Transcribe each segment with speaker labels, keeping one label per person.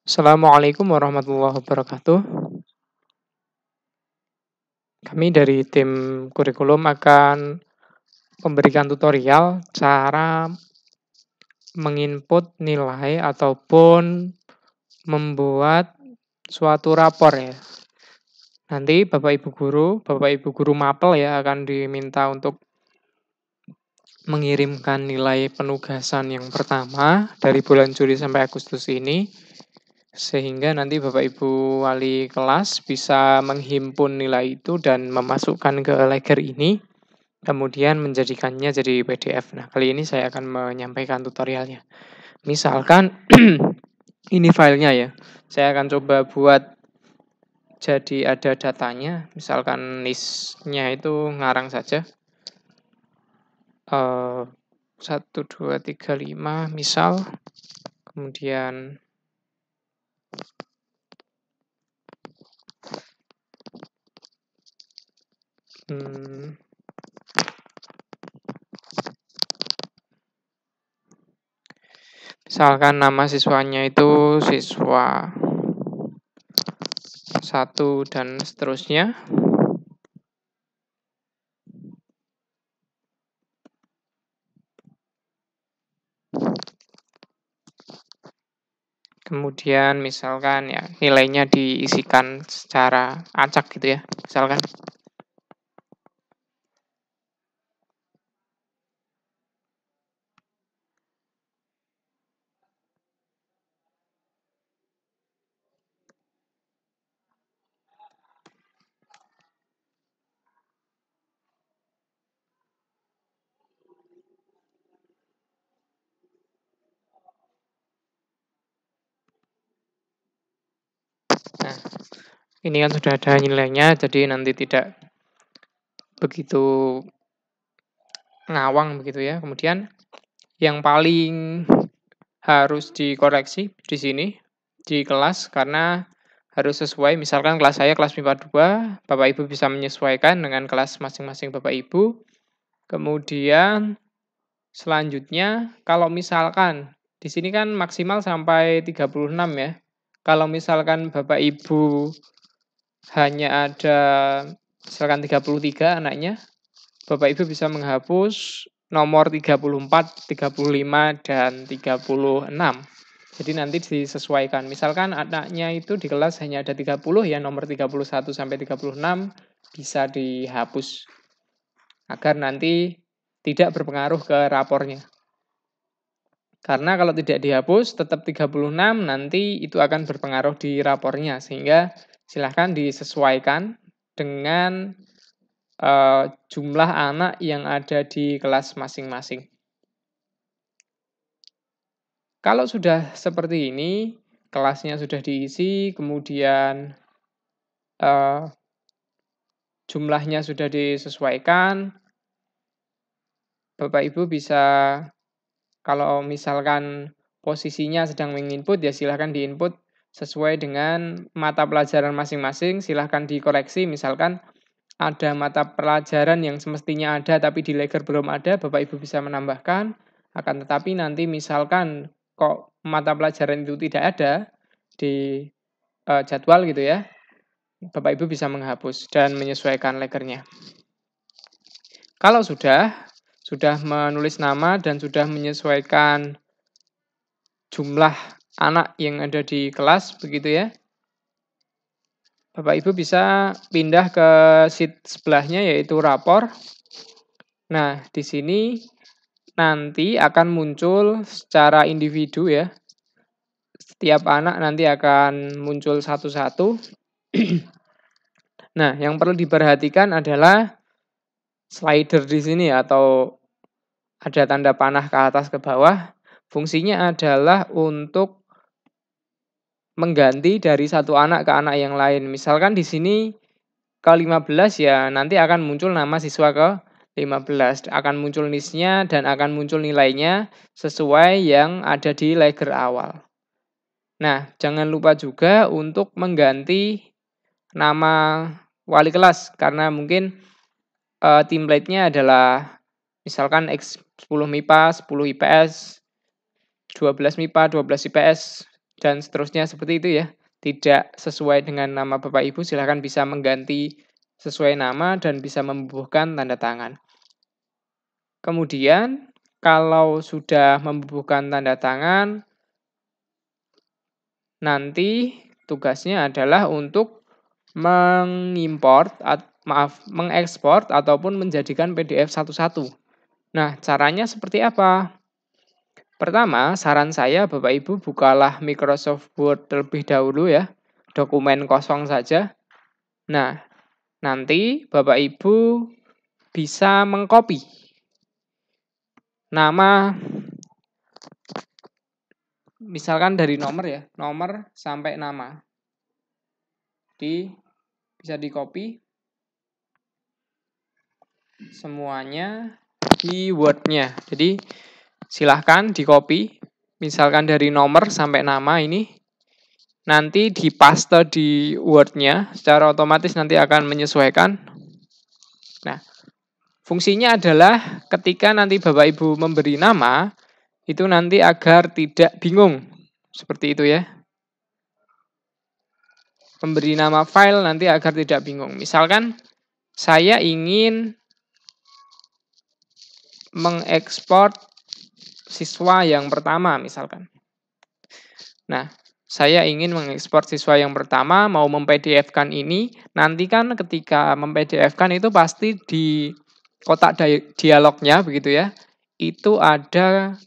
Speaker 1: Assalamualaikum warahmatullahi wabarakatuh. Kami dari tim kurikulum akan memberikan tutorial cara menginput nilai ataupun membuat suatu rapor ya. Nanti Bapak Ibu guru mapel ya akan diminta untuk mengirimkan nilai penugasan yang pertama dari bulan Juli sampai Agustus ini. Sehingga nanti Bapak Ibu wali kelas bisa menghimpun nilai itu dan memasukkan ke ledger ini, kemudian menjadikannya jadi PDF. Nah, kali ini saya akan menyampaikan tutorialnya. Misalkan ini filenya ya. Saya akan coba buat jadi ada datanya. Misalkan list-nya itu ngarang saja. 1, 2, 3, 5 misal. Kemudian misalkan nama siswanya itu siswa 1 dan seterusnya. Kemudian misalkan ya nilainya diisikan secara acak gitu ya, misalkan. Nah, ini kan sudah ada nilainya, jadi nanti tidak begitu ngawang begitu ya. Kemudian yang paling harus dikoreksi di sini di kelas karena harus sesuai. Misalkan kelas saya kelas MIPA 2, Bapak Ibu bisa menyesuaikan dengan kelas masing-masing Bapak Ibu. Kemudian selanjutnya kalau misalkan di sini kan maksimal sampai 36 ya. Kalau misalkan Bapak Ibu hanya ada misalkan 33 anaknya, Bapak Ibu bisa menghapus nomor 34, 35, dan 36. Jadi nanti disesuaikan. Misalkan anaknya itu di kelas hanya ada 30 ya, nomor 31 sampai 36 bisa dihapus. Agar nanti tidak berpengaruh ke rapornya. Karena kalau tidak dihapus tetap 36 nanti itu akan berpengaruh di rapornya. Sehingga silahkan disesuaikan dengan jumlah anak yang ada di kelas masing-masing. Kalau sudah seperti ini, kelasnya sudah diisi, kemudian jumlahnya sudah disesuaikan, Bapak Ibu bisa, kalau misalkan posisinya sedang menginput, ya silahkan diinput sesuai dengan mata pelajaran masing-masing, silahkan dikoreksi, misalkan ada mata pelajaran yang semestinya ada tapi di ledger belum ada, Bapak Ibu bisa menambahkan. Akan tetapi nanti misalkan kok mata pelajaran itu tidak ada di jadwal gitu ya, Bapak Ibu bisa menghapus dan menyesuaikan ledgernya. Kalau sudah menulis nama dan sudah menyesuaikan jumlah anak yang ada di kelas begitu ya, Bapak Ibu bisa pindah ke sheet sebelahnya yaitu rapor. Nah, di sini nanti akan muncul secara individu ya. Setiap anak nanti akan muncul satu-satu. Nah, yang perlu diperhatikan adalah slider di sini atau ada tanda panah ke atas ke bawah. Fungsinya adalah untuk mengganti dari satu anak ke anak yang lain. Misalkan di sini ke 15 ya nanti akan muncul nama siswa ke 15. Akan muncul listnya dan akan muncul nilainya sesuai yang ada di ledger awal. Nah, jangan lupa juga untuk mengganti nama wali kelas karena mungkin template-nya adalah misalkan X10 MIPA, 10 IPS, 12 MIPA, 12 IPS. dan seterusnya seperti itu ya. Tidak sesuai dengan nama Bapak Ibu, silakan bisa mengganti sesuai nama dan bisa membubuhkan tanda tangan. Kemudian, kalau sudah membubuhkan tanda tangan, nanti tugasnya adalah untuk mengekspor ataupun menjadikan PDF satu-satu. Nah, caranya seperti apa? Pertama, saran saya Bapak Ibu bukalah Microsoft Word terlebih dahulu ya, dokumen kosong saja. Nah, nanti Bapak Ibu bisa mengcopy nama, misalkan dari nomor ya, nomor sampai nama. Bisa di-copy semuanya di Word-nya. Jadi silahkan di-copy, misalkan dari nomor sampai nama ini, nanti dipaste di Word-nya, secara otomatis nanti akan menyesuaikan. Nah, fungsinya adalah ketika nanti Bapak Ibu memberi nama, itu nanti agar tidak bingung. Seperti itu ya. Memberi nama file nanti agar tidak bingung. Misalkan saya ingin mengekspor siswa yang pertama misalkan. Nah, saya ingin mengekspor siswa yang pertama, mau mem-PDF-kan ini, nanti kan ketika mem-PDF-kan itu pasti di kotak dialognya begitu ya, itu ada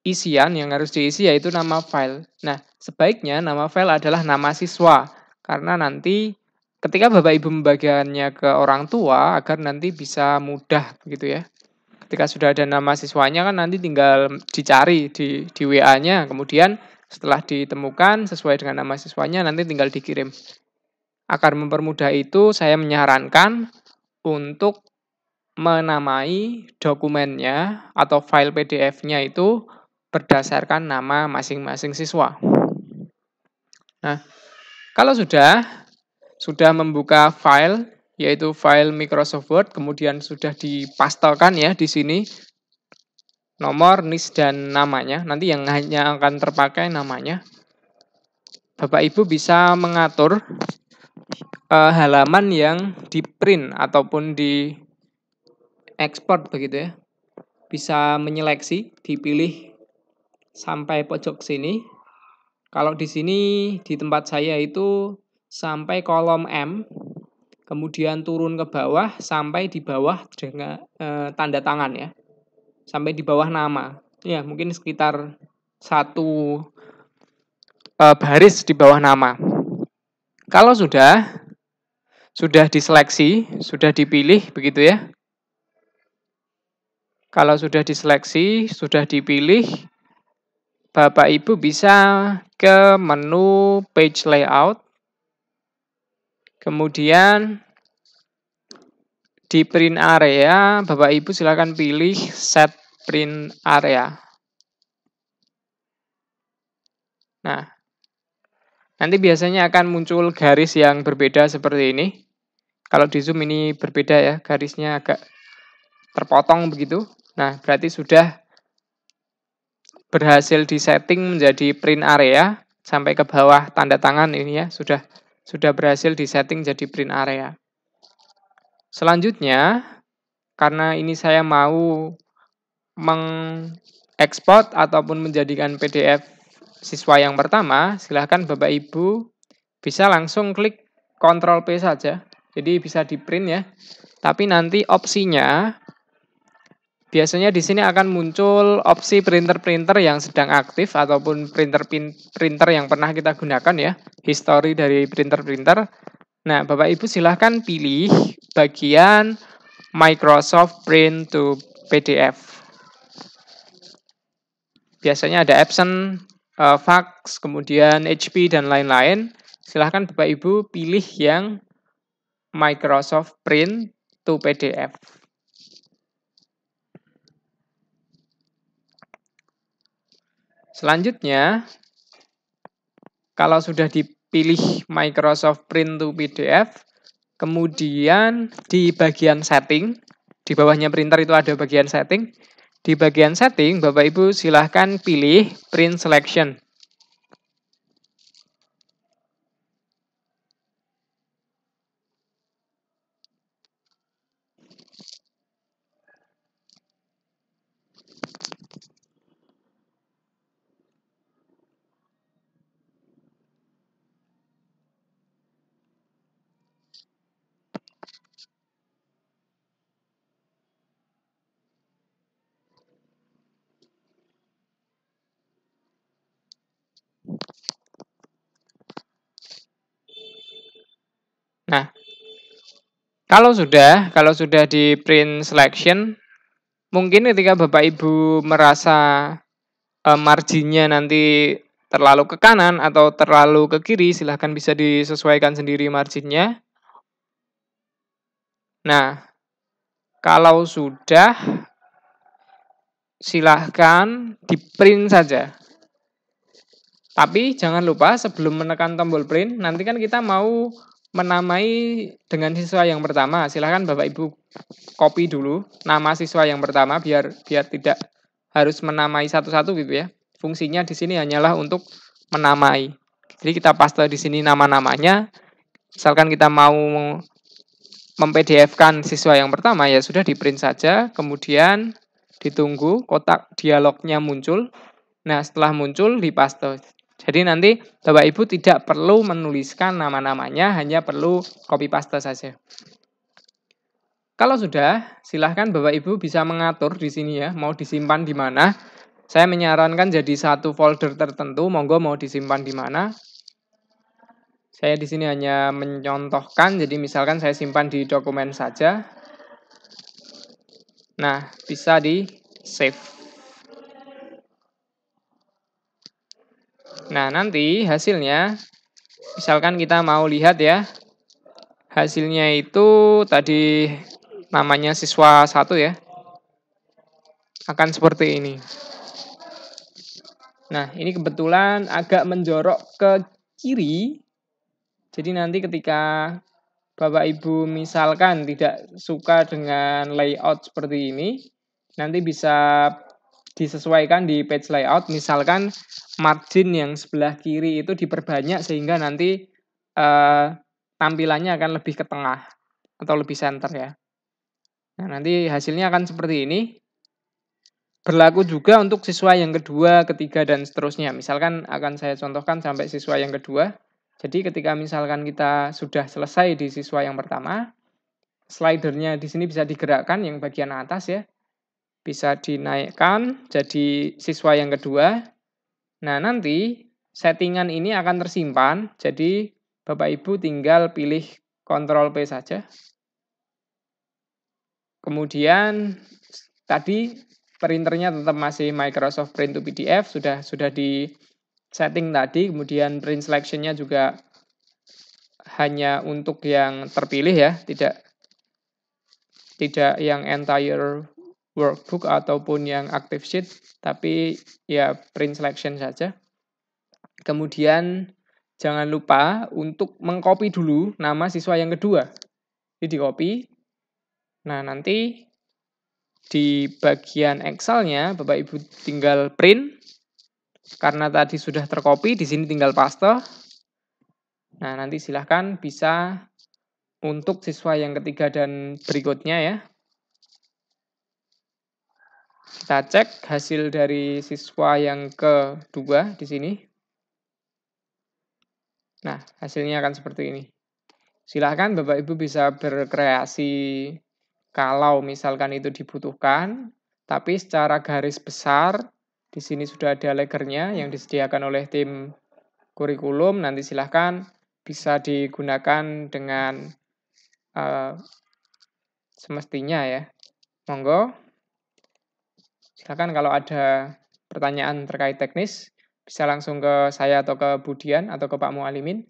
Speaker 1: isian yang harus diisi yaitu nama file. Nah, sebaiknya nama file adalah nama siswa, karena nanti ketika Bapak Ibu membagikannya ke orang tua agar nanti bisa mudah begitu ya. Ketika sudah ada nama siswanya kan nanti tinggal dicari di WA-nya, kemudian setelah ditemukan sesuai dengan nama siswanya nanti tinggal dikirim. Agar mempermudah itu saya menyarankan untuk menamai dokumennya atau file PDF-nya itu berdasarkan nama masing-masing siswa. Nah, kalau sudah membuka file, yaitu file Microsoft Word, kemudian sudah dipastekan ya di sini nomor, NIS, dan namanya. Nanti yang hanya akan terpakai namanya. Bapak Ibu bisa mengatur halaman yang di print ataupun di ekspor begitu ya. Bisa menyeleksi, dipilih sampai pojok sini. Kalau di sini di tempat saya itu sampai kolom M, kemudian turun ke bawah sampai di bawah dengan tanda tangan ya. Sampai di bawah nama. Ya, mungkin sekitar 1 baris di bawah nama. Kalau sudah diseleksi, sudah dipilih begitu ya. Kalau sudah diseleksi, sudah dipilih, Bapak Ibu bisa ke menu page layout. Kemudian di print area, Bapak Ibu silakan pilih set print area. Nah, nanti biasanya akan muncul garis yang berbeda seperti ini. Kalau di Zoom ini berbeda ya, garisnya agak terpotong begitu. Nah, berarti sudah berhasil disetting menjadi print area sampai ke bawah tanda tangan ini ya, sudah berhasil disetting jadi print area. Selanjutnya, karena ini saya mau mengekspor ataupun menjadikan PDF siswa yang pertama, silahkan Bapak Ibu bisa langsung klik Ctrl P saja. Jadi bisa di print ya. Tapi nanti opsinya biasanya di sini akan muncul opsi printer-printer yang sedang aktif ataupun printer yang pernah kita gunakan ya, history dari printer-printer. Nah, Bapak Ibu silahkan pilih bagian Microsoft Print to PDF. Biasanya ada Epson, fax, kemudian HP dan lain-lain. Silahkan Bapak Ibu pilih yang Microsoft Print to PDF. Selanjutnya, kalau sudah dipilih Microsoft Print to PDF, kemudian di bagian setting, di bawahnya printer itu ada bagian setting. Di bagian setting, Bapak Ibu silahkan pilih Print Selection. Nah, kalau sudah di print selection, mungkin ketika Bapak Ibu merasa marginnya nanti terlalu ke kanan atau terlalu ke kiri, silahkan bisa disesuaikan sendiri marginnya. Nah, kalau sudah, silahkan di-print saja. Tapi jangan lupa sebelum menekan tombol print, nanti kan kita mau menamai dengan siswa yang pertama. Silahkan Bapak Ibu copy dulu nama siswa yang pertama biar tidak harus menamai satu-satu gitu ya. Fungsinya di sini hanyalah untuk menamai. Jadi kita paste di sini nama-namanya. Misalkan kita mau mem-PDF-kan siswa yang pertama, ya sudah di-print saja, kemudian ditunggu kotak dialognya muncul. Nah, setelah muncul dipaste. Jadi nanti Bapak Ibu tidak perlu menuliskan nama-namanya, hanya perlu copy paste saja. Kalau sudah, silahkan Bapak Ibu bisa mengatur di sini ya, mau disimpan di mana. Saya menyarankan jadi satu folder tertentu, monggo mau disimpan di mana. Saya di sini hanya mencontohkan, jadi misalkan saya simpan di dokumen saja. Nah, bisa di save. Nah, nanti hasilnya, misalkan kita mau lihat ya, hasilnya itu tadi namanya siswa 1 ya, akan seperti ini. Nah, ini kebetulan agak menjorok ke kiri, jadi nanti ketika Bapak Ibu misalkan tidak suka dengan layout seperti ini, nanti bisa disesuaikan di page layout, misalkan margin yang sebelah kiri itu diperbanyak sehingga nanti tampilannya akan lebih ke tengah atau lebih center ya. Nah, nanti hasilnya akan seperti ini. Berlaku juga untuk siswa yang kedua, ketiga, dan seterusnya. Misalkan akan saya contohkan sampai siswa yang kedua. Jadi ketika misalkan kita sudah selesai di siswa yang pertama, slidernya di sini bisa digerakkan yang bagian atas ya. Bisa dinaikkan jadi siswa yang kedua. Nah, nanti settingan ini akan tersimpan. Jadi Bapak Ibu tinggal pilih Ctrl P saja. Kemudian tadi printernya tetap masih Microsoft Print to PDF, sudah di setting tadi, kemudian print selection-nya juga hanya untuk yang terpilih ya, tidak yang entire workbook ataupun yang active sheet, tapi ya print selection saja. Kemudian jangan lupa untuk mengcopy dulu nama siswa yang kedua. Jadi di-copy. Nah, nanti di bagian Excel-nya Bapak Ibu tinggal print. Karena tadi sudah tercopy, di sini tinggal paste. Nah, nanti silahkan bisa untuk siswa yang ketiga dan berikutnya ya. Kita cek hasil dari siswa yang kedua di sini. Nah, hasilnya akan seperti ini. Silahkan Bapak Ibu bisa berkreasi kalau misalkan itu dibutuhkan, tapi secara garis besar di sini sudah ada lagernya yang disediakan oleh tim kurikulum. Nanti silahkan bisa digunakan dengan semestinya ya. Monggo. Silakan kalau ada pertanyaan terkait teknis, bisa langsung ke saya atau ke Budian atau ke Pak Mualimin.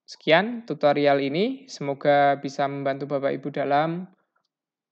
Speaker 1: Sekian tutorial ini, semoga bisa membantu Bapak Ibu dalam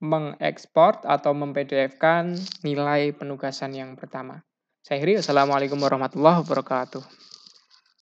Speaker 1: mengekspor atau mem-PDF-kan nilai penugasan yang pertama. Saya akhiri, wassalamualaikum warahmatullahi wabarakatuh.